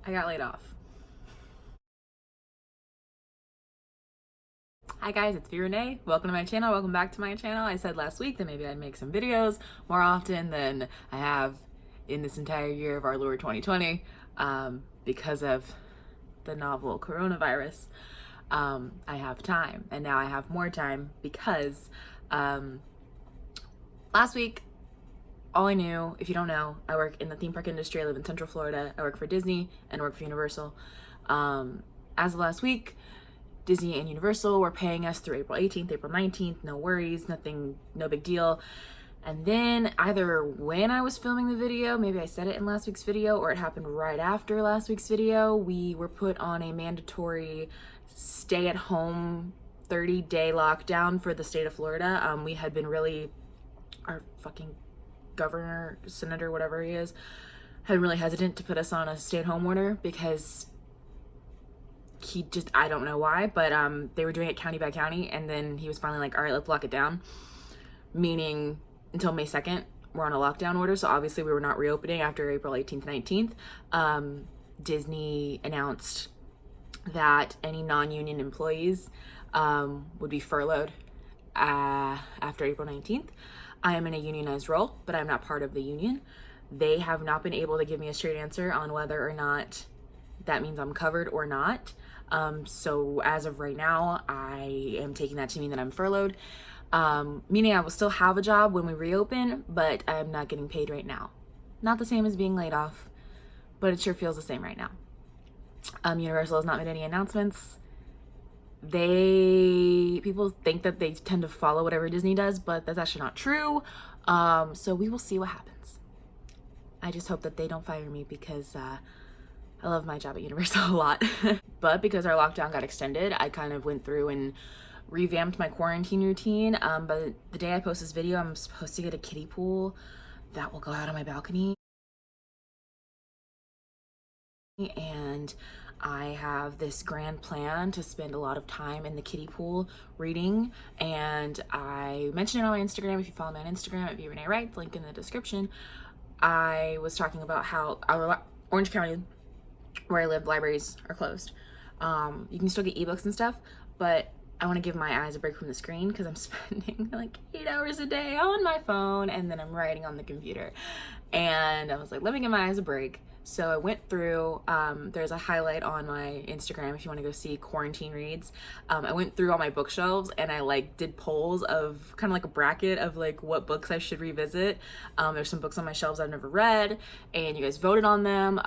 I got laid off. Hi guys, it's Renee. Welcome to my channel. Welcome back to my channel. I said last week that maybe I'd make some videos more often than I have in this entire year of our Lord 2020 because of the novel coronavirus. I have time, and now I have more time because last week, all I knew, if you don't know, I work in the theme park industry. I live in Central Florida. I work for Disney and work for Universal. As of last week, Disney and Universal were paying us through April 18th, April 19th, no worries, nothing, no big deal. And then either when I was filming the video, maybe I said it in last week's video, or it happened right after last week's video, we were put on a mandatory stay-at-home 30-day lockdown for the state of Florida. We had been our fucking governor, senator, whatever he is, had been really hesitant to put us on a stay-at-home order because he just, I don't know why, but they were doing it county by county, and then he was finally like, all right, let's lock it down, meaning until May 2nd we're on a lockdown order. So obviously we were not reopening after April 18th, 19th. Disney announced that any non-union employees would be furloughed after April 19th. I am in a unionized role, but I'm not part of the union. They have not been able to give me a straight answer on whether or not that means I'm covered or not. So as of right now, I am taking that to mean that I'm furloughed, meaning I will still have a job when we reopen, but I'm not getting paid right now. Not the same as being laid off, but it sure feels the same right now. Universal has not made any announcements. People think that they tend to follow whatever Disney does, but that's actually not true. So we will see what happens. I just hope that they don't fire me because I love my job at Universal a lot. But because our lockdown got extended, I kind of went through and revamped my quarantine routine. But the day I post this video, I'm supposed to get a kiddie pool that will go out on my balcony. And I have this grand plan to spend a lot of time in the kiddie pool reading, and I mentioned it on my Instagram. If you follow me on Instagram at Renee Wright, link in the description. I was talking about how our Orange County, where I live, libraries are closed. You can still get ebooks and stuff, but I want to give my eyes a break from the screen because I'm spending like 8 hours a day on my phone, and then I'm writing on the computer. And I was like, let me give my eyes a break. So I went through, there's a highlight on my Instagram if you want to go see quarantine reads. I went through all my bookshelves and I like did polls of kind of like a bracket of like what books I should revisit. There's some books on my shelves I've never read, and you guys voted on them.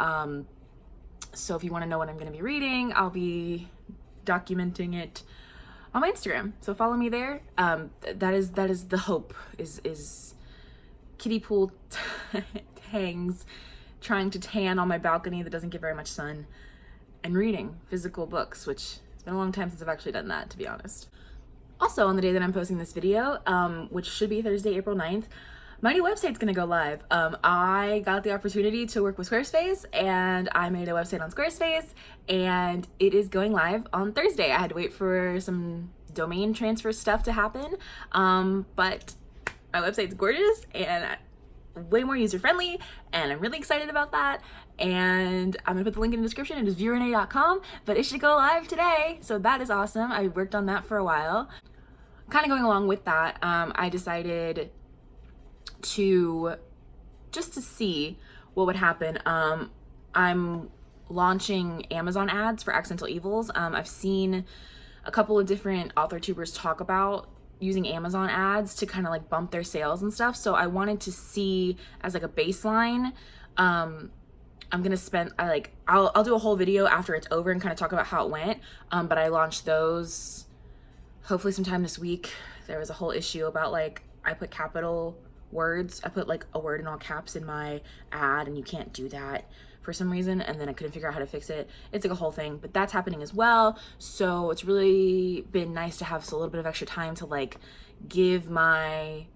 So if you want to know what I'm going to be reading, I'll be documenting it on my Instagram. So follow me there. That is the hope is kiddie pool tangs, trying to tan on my balcony that doesn't get very much sun, and reading physical books, which it's been a long time since I've actually done that, to be honest. Also, on the day that I'm posting this video, which should be Thursday, April 9th, my new website's gonna go live. I got the opportunity to work with Squarespace, and I made a website on Squarespace, and it is going live on Thursday. I had to wait for some domain transfer stuff to happen, but my website's gorgeous and way more user-friendly, and I'm really excited about that. And I'm gonna put the link in the description. It is viewrenee.com, but it should go live today, so that is awesome. I worked on that for a while. Kind of going along with that, I decided to see what would happen. I'm launching Amazon ads for Accidental Evils. I've seen a couple of different author tubers talk about using Amazon ads to kind of like bump their sales and stuff. So I wanted to see as like a baseline. I'm gonna spend I'll do a whole video after it's over and kind of talk about how it went. But I launched those hopefully sometime this week. There was a whole issue about like I put capital words. I put like a word in all caps in my ad, and you can't do that for some reason, and then I couldn't figure out how to fix it. It's like a whole thing, but that's happening as well. So it's really been nice to have a little bit of extra time to like give my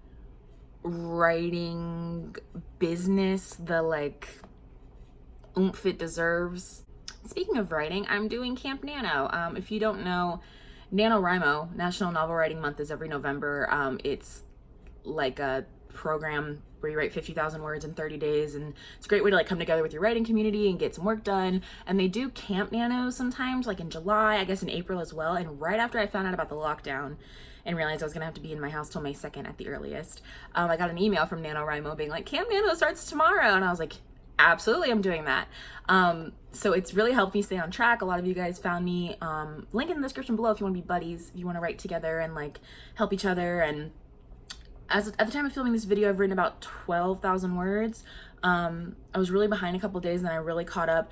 writing business the like oomph it deserves. Speaking of writing, I'm doing Camp Nano. If you don't know, NaNoWriMo, National Novel Writing Month, is every November. It's like a program where you write 50,000 words in 30 days. And it's a great way to like come together with your writing community and get some work done. And they do camp nanos sometimes, like in July, I guess in April as well. And right after I found out about the lockdown and realized I was gonna have to be in my house till May 2nd at the earliest, I got an email from NaNoWriMo being like, Camp Nano starts tomorrow. And I was like, absolutely, I'm doing that. So it's really helped me stay on track. A lot of you guys found me, link in the description below if you want to be buddies, if you want to write together and like help each other. And at the time of filming this video, I've written about 12,000 words. I was really behind a couple days and then I really caught up.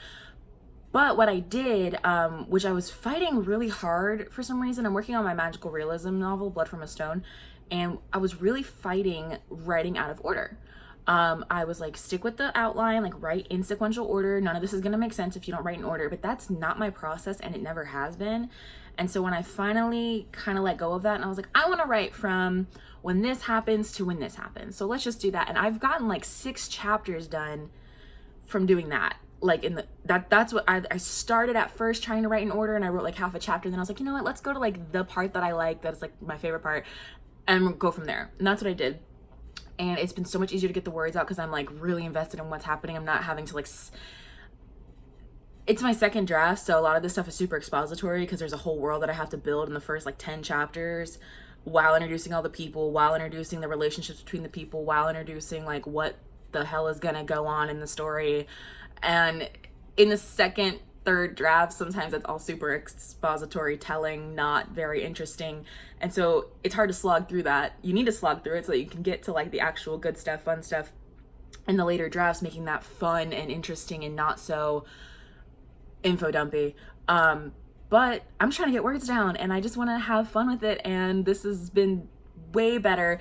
But what I did, which I was fighting really hard for some reason, I'm working on my magical realism novel, Blood from a Stone, and I was really fighting writing out of order. I was like, stick with the outline, like write in sequential order. None of this is gonna make sense if you don't write in order, but that's not my process and it never has been. And so when I finally kind of let go of that and I was like, I wanna write from when this happens to when this happens. So let's just do that. And I've gotten like 6 chapters done from doing that. Like that's what I started at first trying to write in order and I wrote like half a chapter. Then I was like, you know what, let's go to like the part that I like, that's like my favorite part, and go from there. And that's what I did. And it's been so much easier to get the words out because I'm like really invested in what's happening. I'm not having to like, it's my second draft. So a lot of this stuff is super expository because there's a whole world that I have to build in the first like 10 chapters while introducing all the people, while introducing the relationships between the people, while introducing like what the hell is gonna go on in the story. And in the second, third draft, sometimes it's all super expository telling, not very interesting. And so it's hard to slog through that. You need to slog through it so that you can get to like the actual good stuff, fun stuff in the later drafts, making that fun and interesting and not so info dumpy. But I'm trying to get words down and I just want to have fun with it. And this has been way better.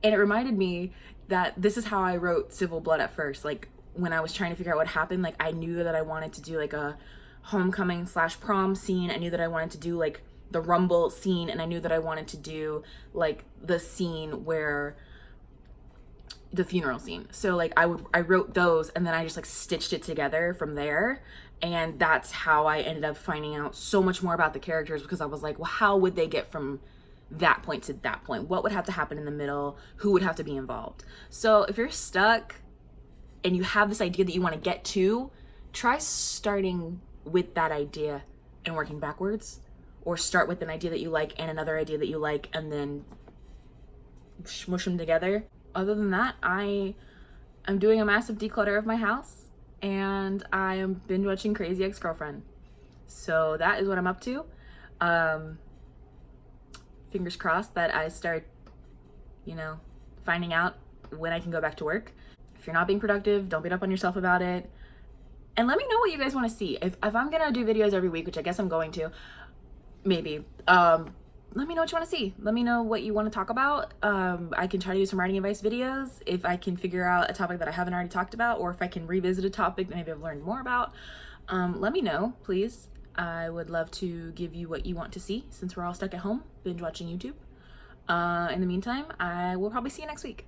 And it reminded me that this is how I wrote Civil Blood at first. Like when I was trying to figure out what happened, like I knew that I wanted to do like a homecoming / prom scene. I knew that I wanted to do like the Rumble scene, and I knew that I wanted to do like the scene where the funeral scene. So like I wrote those and then I just like stitched it together from there. And that's how I ended up finding out so much more about the characters, because I was like, well, how would they get from that point to that point? What would have to happen in the middle? Who would have to be involved? So if you're stuck and you have this idea that you want to get to, try starting with that idea and working backwards, or start with an idea that you like and another idea that you like and then smush them together. Other than that, I am doing a massive declutter of my house and I am binge watching Crazy Ex-Girlfriend. So that is what I'm up to. Fingers crossed that I start, finding out when I can go back to work. If you're not being productive, don't beat up on yourself about it. And let me know what you guys want to see. If I'm gonna do videos every week, which I guess I'm going to, maybe, let me know what you want to see. Let me know what you want to talk about. I can try to do some writing advice videos if I can figure out a topic that I haven't already talked about, or if I can revisit a topic that maybe I've learned more about. Let me know, please. I would love to give you what you want to see since we're all stuck at home binge watching YouTube. In the meantime, I will probably see you next week.